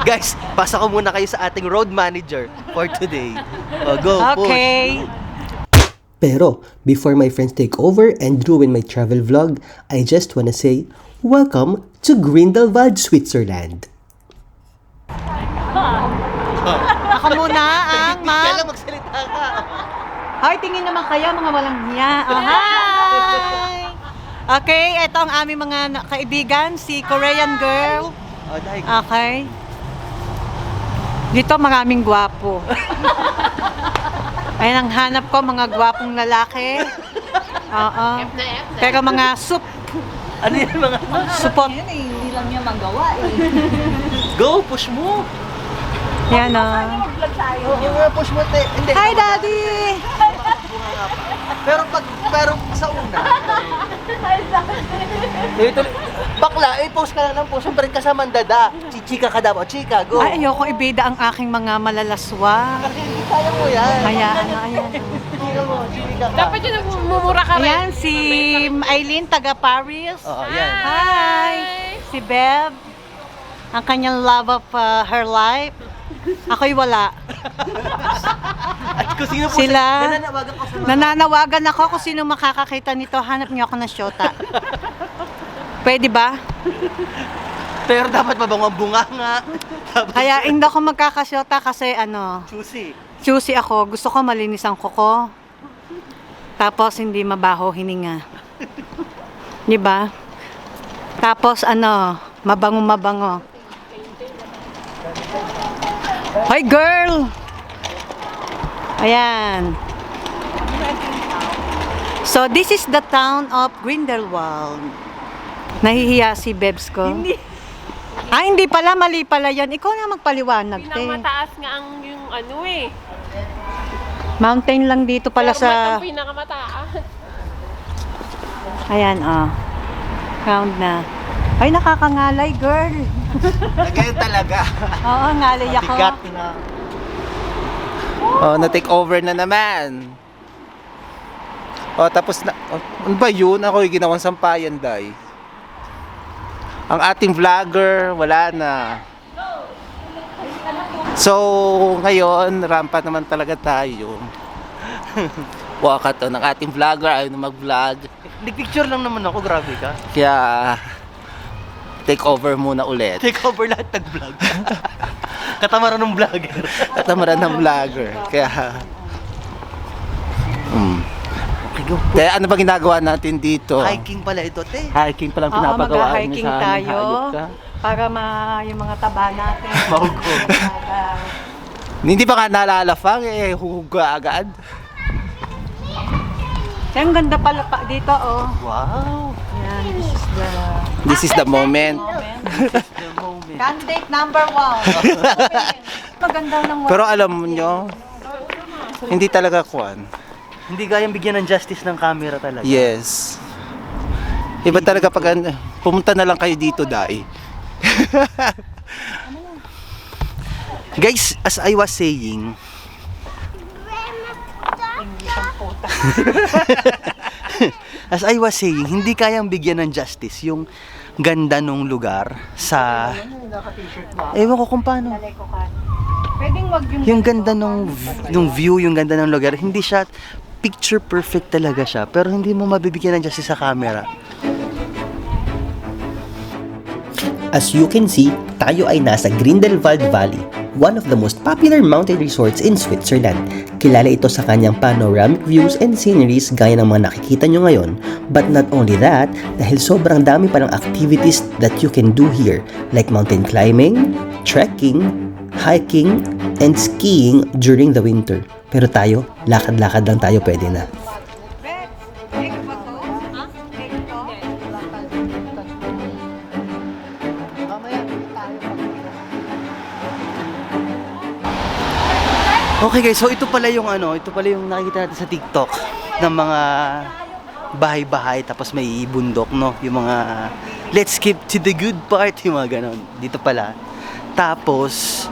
Guys, pasa ko muna kayo sa ating road manager for today. Go, Okay. Pero, before my friends take over and ruin my travel vlog, I just wanna say, welcome to Grindelwald, Switzerland. Ako muna ang Kaya lang magsalita ka. Hoy, tingin naman kayo mga walang hiya. Oh, hi! Okay, ito ang aming mga kaibigan, si Korean girl. Dahil Okay. Dito maraming gwapo. Ayan ang hanap ko, mga gwapong lalaki. Oo. Pero mga ano yan mga... supot. Hindi lang niya magawa eh. Go, push mo. Yan o. Push mo, te. Hindi. Hi, Daddy! Pero sa una. Ito, bakla, post ka lang ng post. Siyempre kasama ang dada. Chika ka daw. Chika, go. Ay, ayoko ibida ang aking mga malalaswa. Kasi hindi kaya mo yan. Hayaan na, ayan. Chika mo, chika ka. Dapat yun nagmumura ka rin. Ayan, si Aileen, taga Paris. Oo, yan. Hi! Si Bev, ang kanyang love of her life. Ako'y wala. At kung sino po Sila, nananawagan ko sa mga... nananawagan ako kung sino makakakita nito. Hanap niyo ako ng syota. Pwede ba? Pero dapat mabango ang bunganga. Kaya hindi ako magkakasyota kasi Choosy. choosy ako. Gusto ko malinis ang kuko. Tapos hindi mabaho hininga. Di ba? Tapos mabango-mabango. Hi girl! Ayan. So this is the town of Grindelwald. Nahihiya si Bebs ko. Hindi pala, mali pala yan. Ikaw na magpaliwanag, te. Pinakamataas nga ang yung Mountain lang dito pala sa... Ang pinakamataas. Ayan, round na. Ay, nakakangalay, girl. Ganyan talaga. Oo, ngalay ako. Tigat na. Oh, na-take over na naman. Oh, tapos na... Oh, ano ba yun? Ako yung ginawang sampayan, day. Ang ating vlogger, wala na. So, ngayon, rampa naman talaga tayo. Wakato ng ating vlogger, ayaw na mag-vlog. Nag-picture lang naman ako, grabe ka. Kaya, take over muna ulit. Take over lahat ng vlog. Katamaran ng vlogger. Katamaran ng vlogger. Kaya, Okay, go. kaya ano ba ginagawa natin dito? Hiking pala ito, te. Hiking pa lang Oo, pinapagawa mag-hiking tayo. Para yung mga taba natin. Mahugog. Hindi pa nga nalalafang huhuga agad. Ang ganda pala dito, oh. Wow. Ayan, This is the moment. The moment. candidate number 1. Maganda ng Pero alam nyo, hindi talaga kuwan. Hindi kayang bigyan ng justice ng camera talaga. Yes. Iba talaga pag pumunta na lang kayo dito, dai. Guys, as I was saying, hindi kayang bigyan ng justice yung ganda nung lugar sa... Ewan ko kung paano. Pwedeng wag Yung ganda nung view, yung ganda ng lugar, hindi siya picture perfect talaga siya, pero hindi mo mabibigyan ng justice sa camera. As you can see, tayo ay nasa Grindelwald Valley, one of the most popular mountain resorts in Switzerland. Kilala ito sa kanyang panoramic views and sceneries gaya ng mga nakikita nyo ngayon. But not only that, dahil sobrang dami palang activities that you can do here, like mountain climbing, trekking, hiking, and skiing during the winter. Pero tayo, lakad-lakad lang tayo pwede na. Okay guys, so ito pala yung nakikita natin sa TikTok ng mga bahay-bahay tapos may bundok, no? Yung mga let's skip to the good part, yung mga ganon. Dito pala. Tapos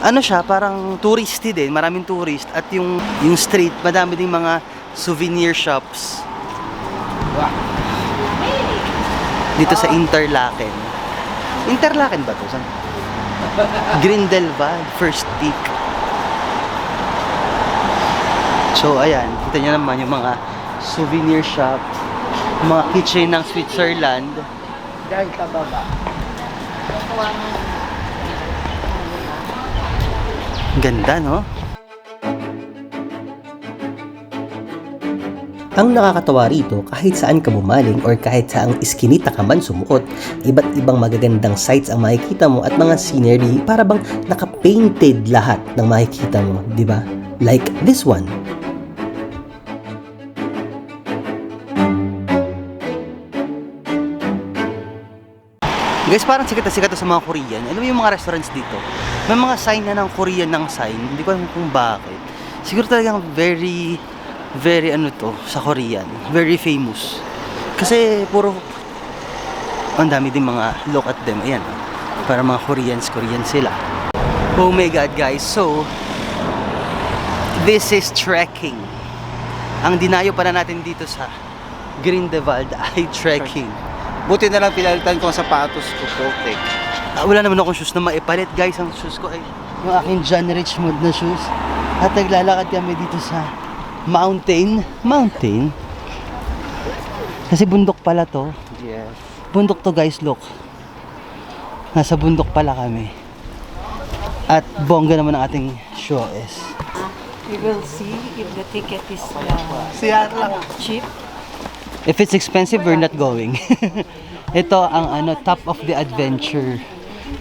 siya, parang touristy din, maraming tourist at yung street, madami ding mga souvenir shops. Dito sa Interlaken. Interlaken ba to? Saan? Grindelwald, first peak. So, ayan. Kita niyo naman yung mga souvenir shop, mga keychain ng Switzerland. Dahil pababa. Ganda, no? Ang nakakatawa rito, kahit saan ka bumaling or kahit saang iskinita ka man sumuot, iba't ibang magagandang sights ang makikita mo at mga scenery para bang nakapainted lahat ng makikita mo, di ba? Like this one. Guys, parang sikat na sikat to sa mga Korean. Ano yung mga restaurants dito? May mga sign na ng Korean ng sign. Hindi ko alam kung bakit. Siguro talagang very ano to sa Korean. Very famous. Kasi puro ang dami din mga look at them. Ayan. Para mga Korean sila. Oh my God, guys. So, this is trekking. Ang dinayo pala natin dito sa Grindelwald ay trekking. Buti na lang pinalitan ko ang sapatos ko, Protect. Wala naman akong shoes na maipalit, guys. Ang shoes ko ay yung aking John Richmond na shoes. At naglalakad kami dito sa mountain. Kasi bundok pala to. Yes. Bundok to, guys, look. Nasa bundok pala kami. At bongga naman ang ating show is. We will see if the ticket is Siya lang. cheap. If it's expensive, we're not going. Ito ang top of the adventure.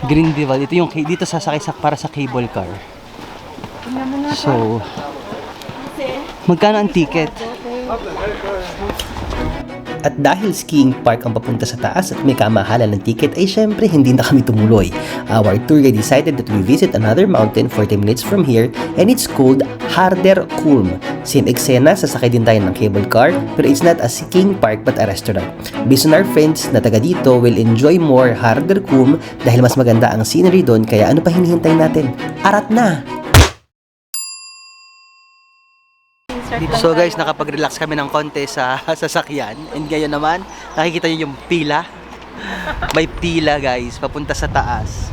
Grindelwald. Ito yung dito sasakay para sa cable car. So, magkano ang ticket? At dahil skiing park ang papunta sa taas at may kamahalan ng ticket ay syempre hindi na kami tumuloy. Our tour guide decided that we visit another mountain 40 minutes from here and it's called Harder Kulm. Same eksena, sasakay din tayo ng cable car pero it's not a skiing park but a restaurant. Based on our friends na taga dito will enjoy more Harder Kulm dahil mas maganda ang scenery doon kaya ano pa hinihintay natin? Arat na! So guys, nakapag-relax kami ng konti sa sasakyan. And ngayon naman, nakikita niyo yung pila. May pila, guys, papunta sa taas.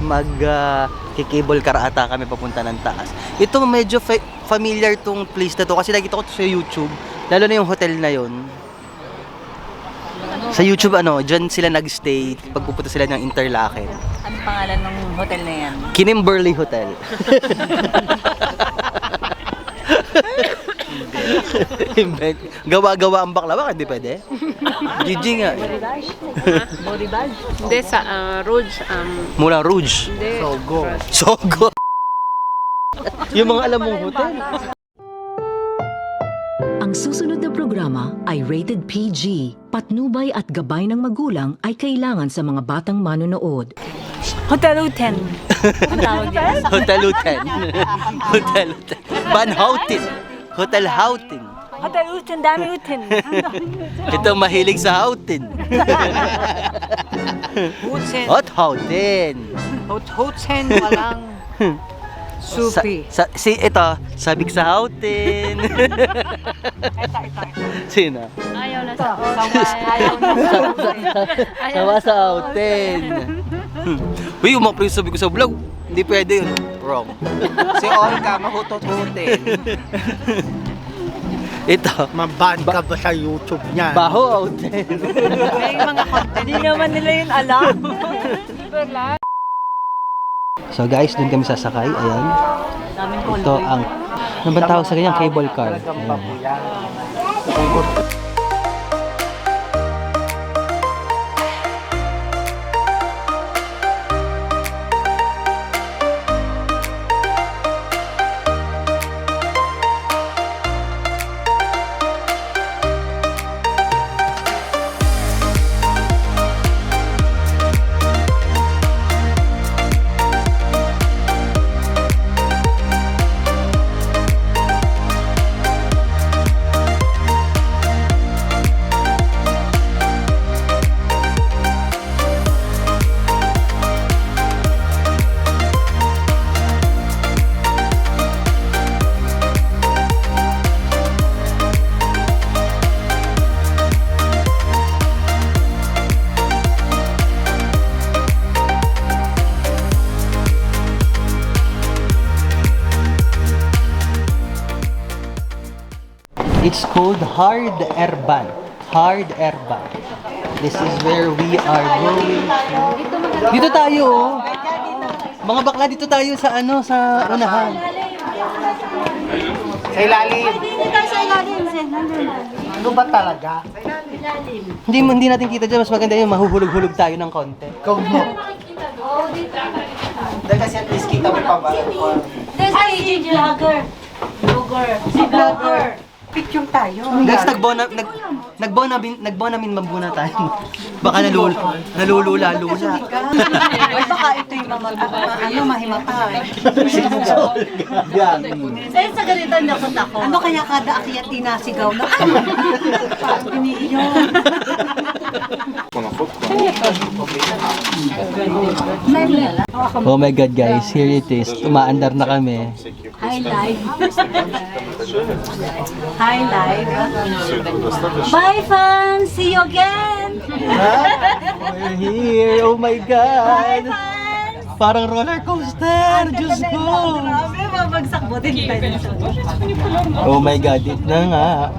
Kikable car ata kami papunta ng taas. Ito medyo familiar tong place na to kasi nakita ko to sa YouTube. Lalo na yung hotel na yon. Sa YouTube, dyan sila nag-stay pag pupunta sila ng Interlaken. Ano pangalan ng hotel na yan? Kinimberley Hotel. Gawa-gawa ang baklava, hindi pwede? GG nga. Body bag? Hindi, sa Rouge. Mula Rouge. Hindi. Sogo. Yung mga alam mong hotel. Ang susunod na programa ay rated PG. Patnubay at gabay ng magulang ay kailangan sa mga batang manonood. Hotel Uten. Hotel Uten. Hotel Uten. Van Houten. Hotel Houten. Hotel Uten, dami Uten. Ito mahilig sa Houten. Uten. Hot Houten. Uten, walang supi. Ito, sabik sa Houten. Sino? Ayaw na sa Sawa sa Houten. Uy, yung mga sabi ko sa vlog, hindi pwede yun. Wrong. Si Olga, mahutot-hutin. Ito, Maban ka ba sa YouTube niya? Baho Houten. May mga content. Hindi naman nila yun alam. So guys, dun kami sasakay. Ayan. Ito ang, ano ba tawag sa ganyan? Cable car. Ayan. It's called Hard Erban. Hard Erban. This is where we are going. Dito tayo, oh. Mga bakla, dito tayo sa ano, sa unahan. Sa ilalim. Ano ba talaga? Hindi natin kita dyan. Mas maganda yung mahuhulog-hulog tayo ng konti. Ikaw mo. Dahil kasi at least kita mo pa ba? Si vlogger. Picture tayo. Guys, nagbonamin mabuna tayo. Baka nalulula-lula. Baka ito yung mahimatay. Sa ganito nakot ako. Ano kaya kada akyat tinasigaw na? Parang iniiyon. Oh my God, guys. Here it is. Umaandar na kami. Hi live. Hi live. Bye fans! See you again! We're here. Oh my God. Parang roller coaster. Diyos ko. Grabe, babagsak mo din tayo. Oh my God. It na nga.